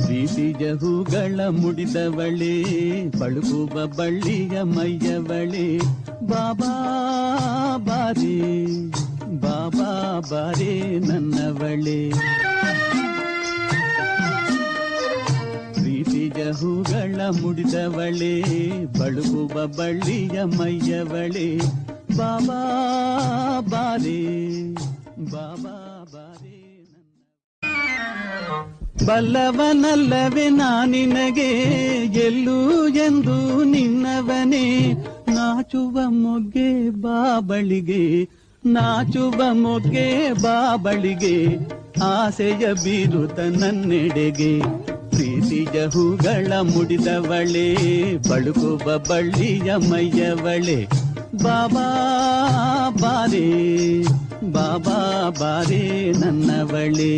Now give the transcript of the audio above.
ಪ್ರೀತಿಯ ಹೂಗಳ ಮುಡಿದವಳೆ, ಬಳುಕುವ ಬಳ್ಳಿಯ ಮೈಯವಳೆ, ಬಾಬಾ ಬಾರೇ ಬಾಬಾ ಬಾರೇ ನನ್ನವಳೆ. ಪ್ರೀತಿಯ ಹೂಗಳ ಮುಡಿದವಳೆ, ಬಳುಕುವ ಬಳ್ಳಿಯ ಮೈಯವಳೆ, ಬಾಬಾ ಬಾರೇ ಬಾಬಾ ಬಾರೇ. ಬಲ್ಲವನಲ್ಲವೇ ನಾನಿನಗೆ ಎಲ್ಲೂ ಎಂದು ನಿನ್ನವನೇ, ನಾಚುವ ಮೊಗ್ಗೆ ಬಾಬಳಿಗೆ, ನಾಚುವ ಮೊಗ್ಗೆ ಬಾಬಳಿಗೆ, ಆಸೆಯ ಬೀರುತ್ತ ನನ್ನೆಡೆಗೆ. ಪ್ರೀತಿಯ ಹೂಗಳ ಮುಡಿದವಳೆ, ಬಳುಕುವ ಬಳ್ಳಿಯ ಮೈಯವಳೆ, ಬಾಬಾ ಬಾರೇ ಬಾಬಾ ಬಾರೇ ನನ್ನವಳೆ.